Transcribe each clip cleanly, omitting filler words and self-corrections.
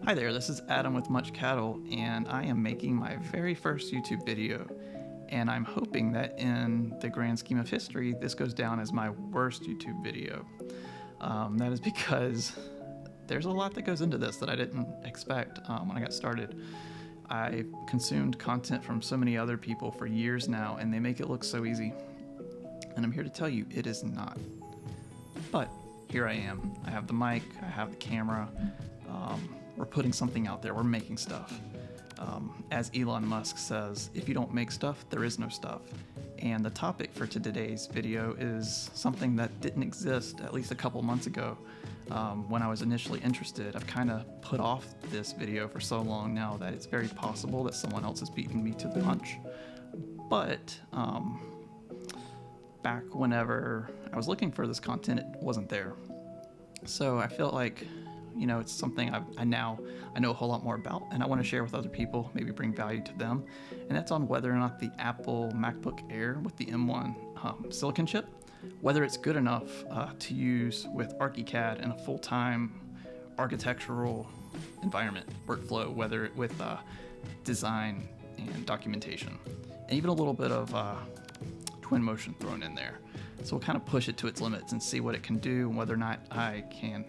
Hi there, this is Adam with Muchcattle, and I am making my very first YouTube video. And I'm hoping that in the grand scheme of history, this goes down as my worst YouTube video. That is because there's a lot that goes into this that I didn't expect when I got started. I consumed content from so many other people for years now, and they make it look so easy. And I'm here to tell you, it is not. But here I am. I have the mic, I have the camera. We're putting something out there, we're making stuff. As Elon Musk says, if you don't make stuff, there is no stuff. And the topic for today's video is something that didn't exist at least a couple months ago when I was initially interested. I've kind of put off this video for so long now that it's very possible that someone else has beaten me to the punch. But back whenever I was looking for this content, it wasn't there. So I felt like, you know, it's something I know a whole lot more about, and I want to share with other people, maybe bring value to them. And that's on whether or not the Apple MacBook Air with the M1 silicon chip, whether it's good enough to use with Archicad in a full-time architectural environment workflow, whether with design and documentation, and even a little bit of Twinmotion thrown in there. So we'll kind of push it to its limits and see what it can do and whether or not I can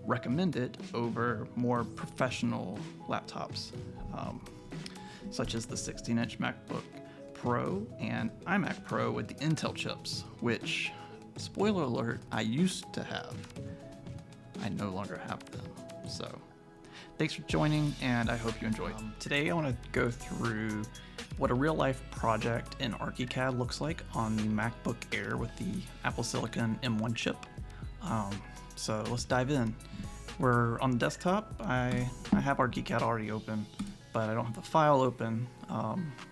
recommend it over more professional laptops, such as the 16-inch MacBook Pro and iMac Pro with the Intel chips, which, spoiler alert, I used to have. I no longer have them. So thanks for joining, and I hope you enjoyed. Today I want to go through what a real-life project in Archicad looks like on the MacBook Air with the Apple Silicon M1 chip. So let's dive in. We're on the desktop. I have Archicad already open, but I don't have the file open.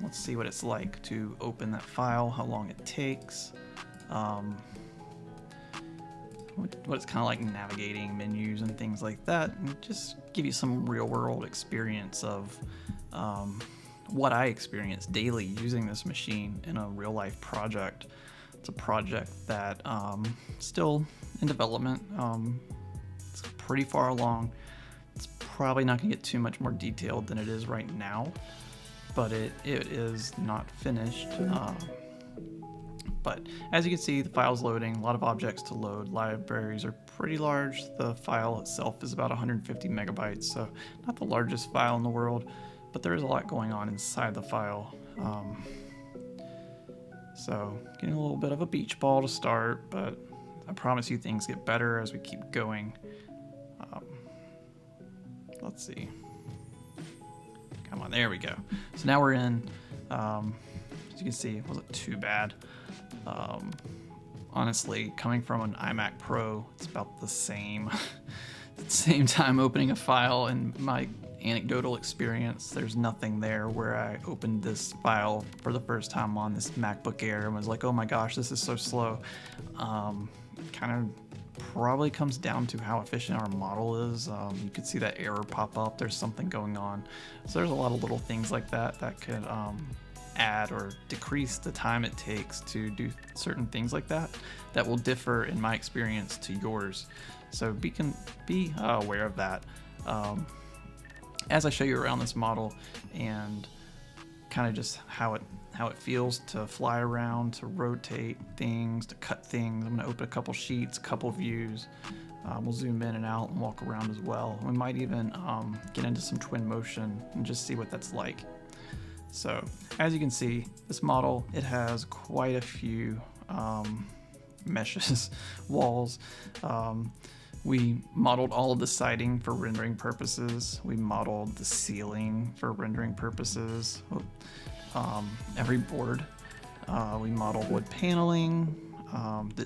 Let's see what it's like to open that file, how long it takes, what it's kind of like navigating menus and things like that, and just give you some real-world experience of what I experience daily using this machine in a real-life project. It's a project that still in development. It's pretty far along. It's probably not going to get too much more detailed than it is right now, but it is not finished. But as you can see, the file's loading, a lot of objects to load. Libraries are pretty large. The file itself is about 150 megabytes, so not the largest file in the world, but there is a lot going on inside the file. So getting a little bit of a beach ball to start, but I promise you things get better as we keep going. Let's see. Come on, there we go. So now we're in. As you can see, it wasn't too bad. Honestly, coming from an iMac Pro, it's about the same. At the same time opening a file, in my anecdotal experience, there's nothing there where I opened this file for the first time on this MacBook Air and was like, oh my gosh, this is so slow. Kind of probably comes down to how efficient our model is. You could see that error pop up, there's something going on. So there's a lot of little things like that that could add or decrease the time it takes to do certain things like that will differ in my experience to yours. So be aware of that as I show you around this model and kind of just how it feels to fly around, to rotate things, to cut things. I'm going to open a couple sheets, a couple views. We'll zoom in and out and walk around as well. We might even get into some Twinmotion and just see what that's like. So as you can see, this model, it has quite a few meshes, walls. We modeled all of the siding for rendering purposes. We modeled the ceiling for rendering purposes. Every board. We modeled wood paneling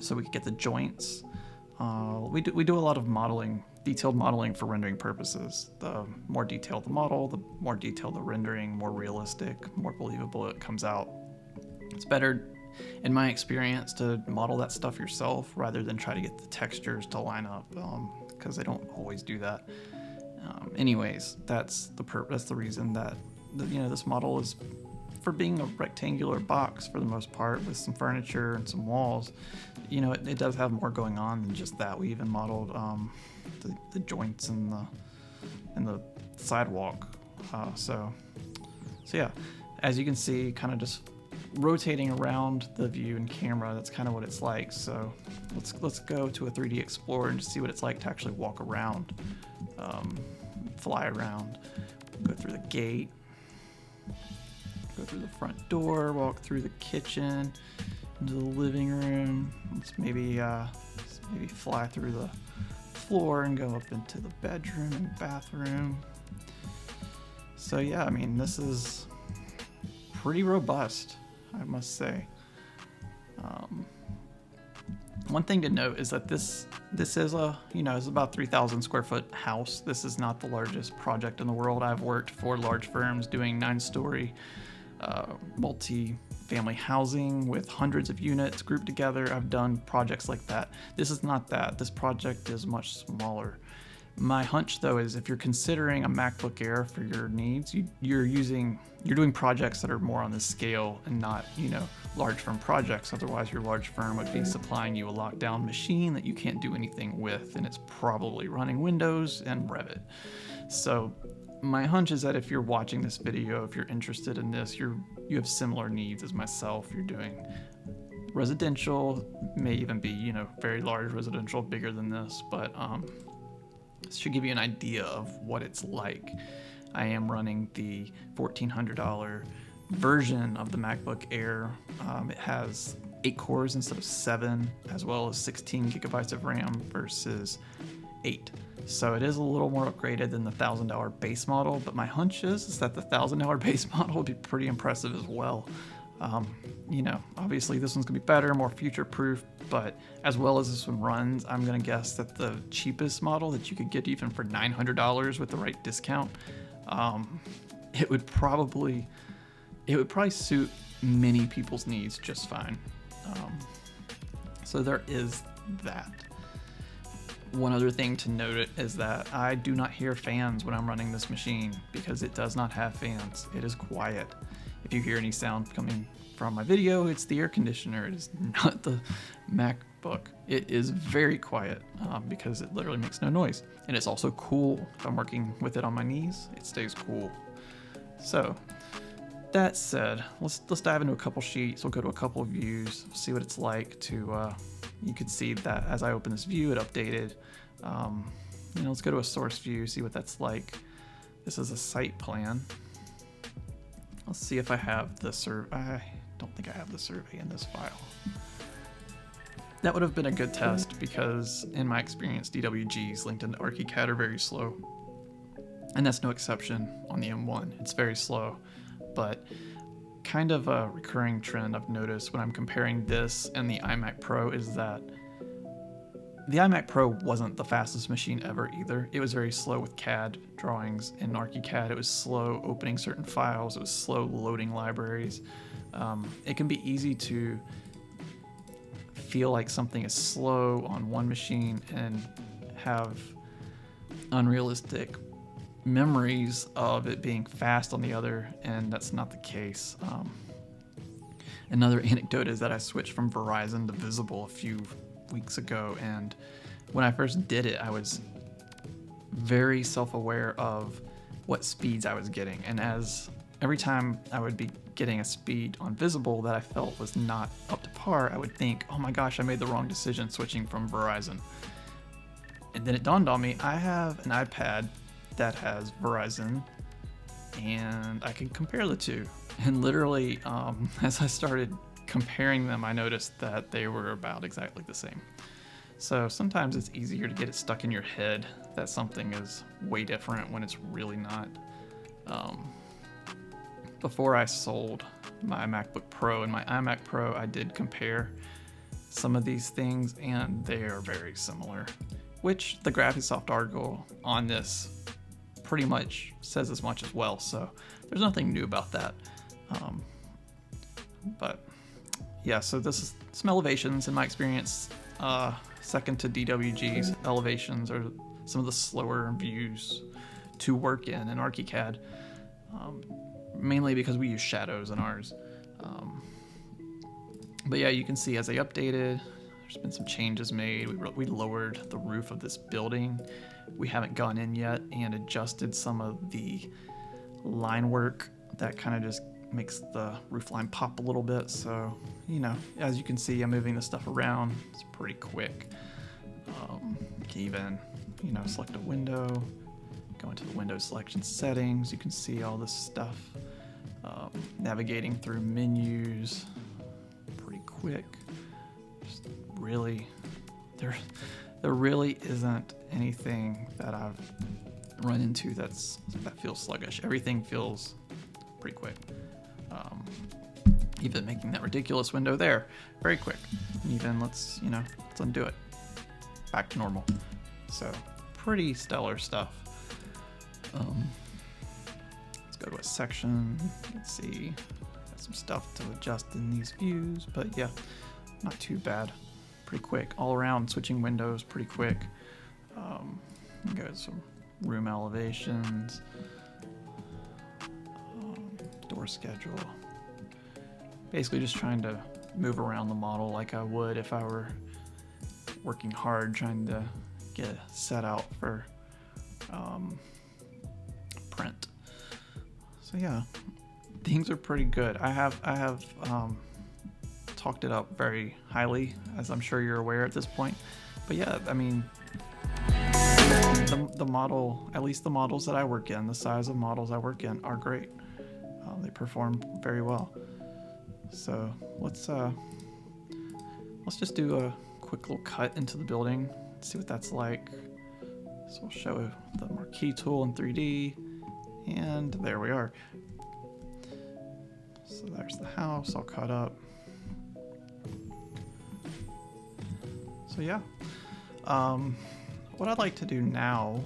so we could get the joints. We do a lot of modeling, detailed modeling for rendering purposes. The more detailed the model, the more detailed the rendering, more realistic, more believable it comes out. It's better, in my experience, to model that stuff yourself rather than try to get the textures to line up, because they don't always do that. Anyways, that's the reason that this model is, for being a rectangular box for the most part with some furniture and some walls, it does have more going on than just that. We even modeled the joints and sidewalk. So yeah, as you can see, kind of just rotating around the view in camera, that's kind of what it's like. So let's go to a 3D Explorer and just see what it's like to actually walk around, fly around, go through the gate, go through the front door, walk through the kitchen, into the living room. Let's maybe fly through the floor and go up into the bedroom and bathroom. So yeah, I mean, this is pretty robust, I must say. One thing to note is that this is it's about 3,000 square foot house. This is not the largest project in the world. I've worked for large firms doing 9-story multi-family housing with hundreds of units grouped together. I've done projects like that. This is not that. This project is much smaller. My hunch, though, is if you're considering a MacBook Air for your needs, you're doing projects that are more on this scale and not, large firm projects. Otherwise, your large firm would be supplying you a lockdown machine that you can't do anything with, and it's probably running Windows and Revit. So my hunch is that if you're watching this video, if you're interested in this, you have similar needs as myself. You're doing residential, may even be, very large residential, bigger than this, but this should give you an idea of what it's like. I am running the $1,400 version of the MacBook Air. It has 8 cores instead of 7, as well as 16 gigabytes of RAM versus 8. So it is a little more upgraded than the $1,000 base model, but my hunch is that the $1,000 base model would be pretty impressive as well. Obviously this one's gonna be better, more future-proof, but as well as this one runs, I'm gonna guess that the cheapest model that you could get even for $900 with the right discount, it would probably suit many people's needs just fine. So there is that. One other thing to note is that I do not hear fans when I'm running this machine because it does not have fans. It is quiet. If you hear any sound coming from my video, it's the air conditioner. It is not the MacBook. It is very quiet because it literally makes no noise. And it's also cool. If I'm working with it on my knees, it stays cool. So that said, let's dive into a couple sheets. We'll go to a couple of views, see what it's like to, you could see that as I open this view, it updated. Let's go to a source view, see what that's like. This is a site plan. Let's see if I have the survey. I don't think I have the survey in this file. That would have been a good test because in my experience, DWGs linked into Archicad are very slow. And that's no exception on the M1. It's very slow, but kind of a recurring trend I've noticed when I'm comparing this and the iMac Pro is that the iMac Pro wasn't the fastest machine ever either. It was very slow with CAD drawings in Archicad. It was slow opening certain files. It was slow loading libraries. It can be easy to feel like something is slow on one machine and have unrealistic memories of it being fast on the other, and that's not the case. Another anecdote is that I switched from Verizon to Visible a few weeks ago, and when I first did it, I was very self-aware of what speeds I was getting, and as every time I would be getting a speed on Visible that I felt was not up to par, I would think, oh my gosh, I made the wrong decision switching from Verizon. And then it dawned on me, I have an iPad that has Verizon, and I can compare the two. And literally, as I started comparing them, I noticed that they were about exactly the same. So sometimes it's easier to get it stuck in your head that something is way different when it's really not. Before I sold my MacBook Pro and my iMac Pro, I did compare some of these things, and they are very similar, which the Graphisoft article on this pretty much says as much as well, so there's nothing new about that. But yeah, so this is some elevations in my experience. Second to DWG's elevations are some of the slower views to work in Archicad, mainly because we use shadows in ours. But yeah, you can see as they updated, There's been some changes made. We lowered the roof of this building. We haven't gone in yet and adjusted some of the line work that kind of just makes the roof line pop a little bit. So, you know, as you can see, I'm moving this stuff around. It's pretty quick. You can even, you know, select a window, go into the window selection settings. You can see all this stuff. Navigating through menus, pretty quick. Just really, there really isn't anything that I've run into that feels sluggish. Everything feels pretty quick. Even making that ridiculous window there, very quick. And even let's undo it. Back to normal. So pretty stellar stuff. Let's go to a section. Let's see. Got some stuff to adjust in these views, but yeah, not too bad. Pretty quick. All around switching windows, pretty quick. Got some room elevations. Door schedule. Basically just trying to move around the model like I would if I were working hard trying to get it set out for print. So yeah, things are pretty good. I have talked it up very highly, as I'm sure you're aware at this point. But yeah, I mean, the model, at least the models that I work in, the size of models I work in are great. They perform very well. So let's just do a quick little cut into the building, see what that's like. So we'll show the marquee tool in 3D, and there we are. So there's the house all cut up. So yeah, what I'd like to do now,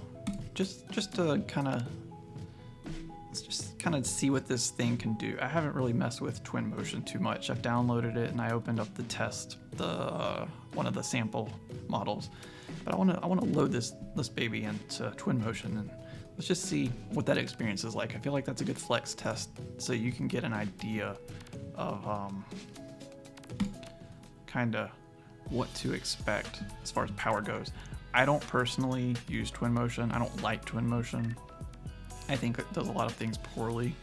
just to kind of see what this thing can do. I haven't really messed with Twinmotion too much. I've downloaded it and I opened up the test, one of the sample models. But I want to load this baby into Twinmotion and let's just see what that experience is like. I feel like that's a good flex test so you can get an idea of kind of what to expect as far as power goes. I don't personally use Twinmotion. I don't like Twinmotion. I think it does a lot of things poorly.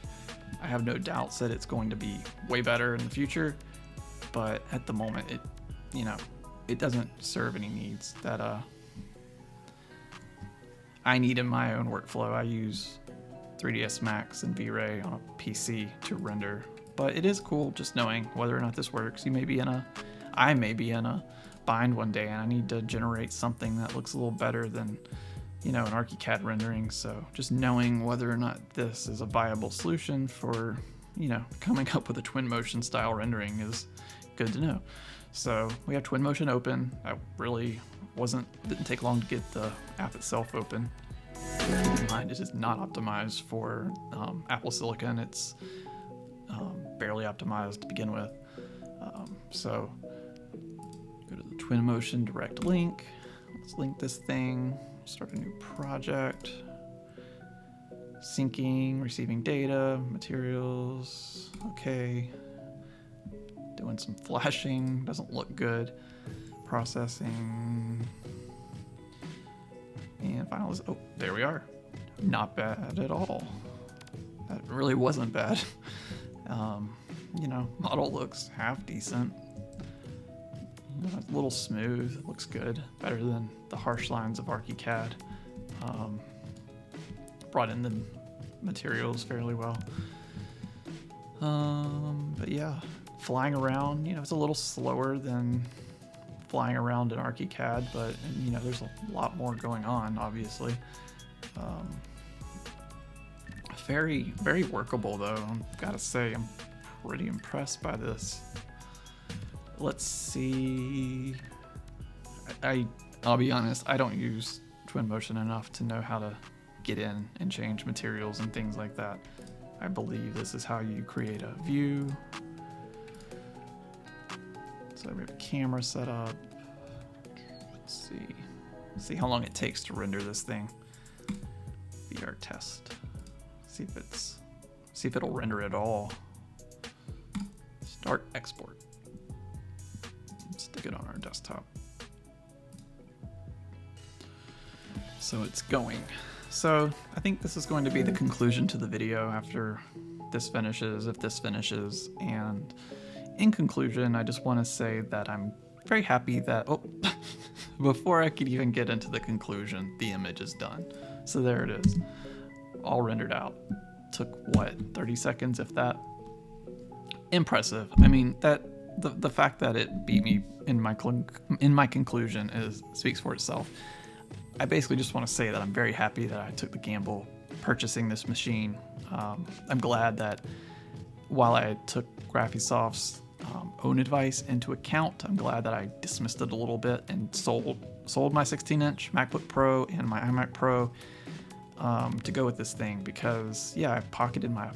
I have no doubts that it's going to be way better in the future, but at the moment, it doesn't serve any needs that I need in my own workflow. I use 3ds Max and V-Ray on a PC to render, but it is cool just knowing whether or not this works. I may be in a bind one day and I need to generate something that looks a little better than an Archicad rendering. So just knowing whether or not this is a viable solution for, coming up with a Twinmotion style rendering is good to know. So we have Twinmotion open. Didn't take long to get the app itself open. Keep in mind, it is not optimized for Apple Silicon. It's barely optimized to begin with. So go to the Twinmotion direct link. Let's link this thing. Start a new project. Syncing, receiving data, materials. Okay. Doing some flashing. Doesn't look good. Processing. And finalize. Oh, there we are. Not bad at all. That really wasn't bad. Model looks half decent. A little smooth, looks good, better than the harsh lines of Archicad. Brought in the materials fairly well. But yeah, flying around, it's a little slower than flying around in Archicad, but there's a lot more going on, obviously. Very, very workable though. I've got to say, I'm pretty impressed by this. Let's see. I'll be honest, I don't use Twinmotion enough to know how to get in and change materials and things like that. I believe this is how you create a view. So we have a camera set up. Let's see how long it takes to render this thing. VR test. See if it'll render at all. Start export. stick it on our desktop. So it's going. So I think this is going to be the conclusion to the video after this finishes, if this finishes. And in conclusion, I just want to say that I'm very happy that, oh, before I could even get into the conclusion, the image is done. So there it is, all rendered out. Took what, 30 seconds, if that? Impressive. I mean, that the fact that it beat me in my conclusion speaks for itself. I basically just want to say that I'm very happy that I took the gamble purchasing this machine. I'm glad that while I took Graphisoft's own advice into account, I'm glad that I dismissed it a little bit and sold my 16-inch MacBook Pro and my iMac Pro to go with this thing, because yeah, I pocketed my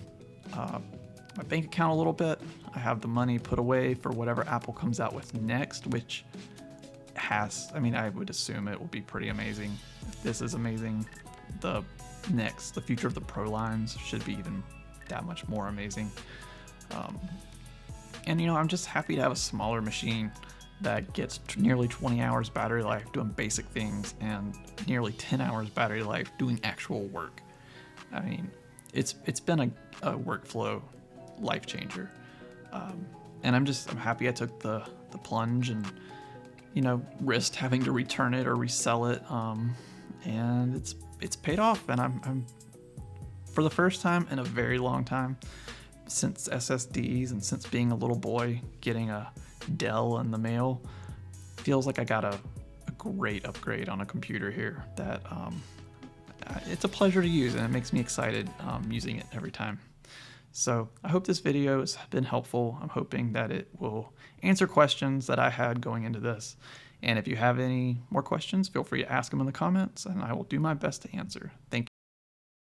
bank account a little bit. I have the money put away for whatever Apple comes out with next, which I would assume it will be pretty amazing. If this is amazing, the future of the Pro lines should be even that much more amazing. And I'm just happy to have a smaller machine that gets nearly 20 hours battery life doing basic things and nearly 10 hours battery life doing actual work. I mean, it's been a workflow life changer. And I'm happy I took the plunge and risked having to return it or resell it. And it's paid off, and I'm for the first time in a very long time, since SSDs and since being a little boy, getting a Dell in the mail feels like I got a great upgrade on a computer here that it's a pleasure to use, and it makes me excited using it every time. So I hope this video has been helpful. I'm hoping that it will answer questions that I had going into this. And if you have any more questions, feel free to ask them in the comments, and I will do my best to answer. Thank you.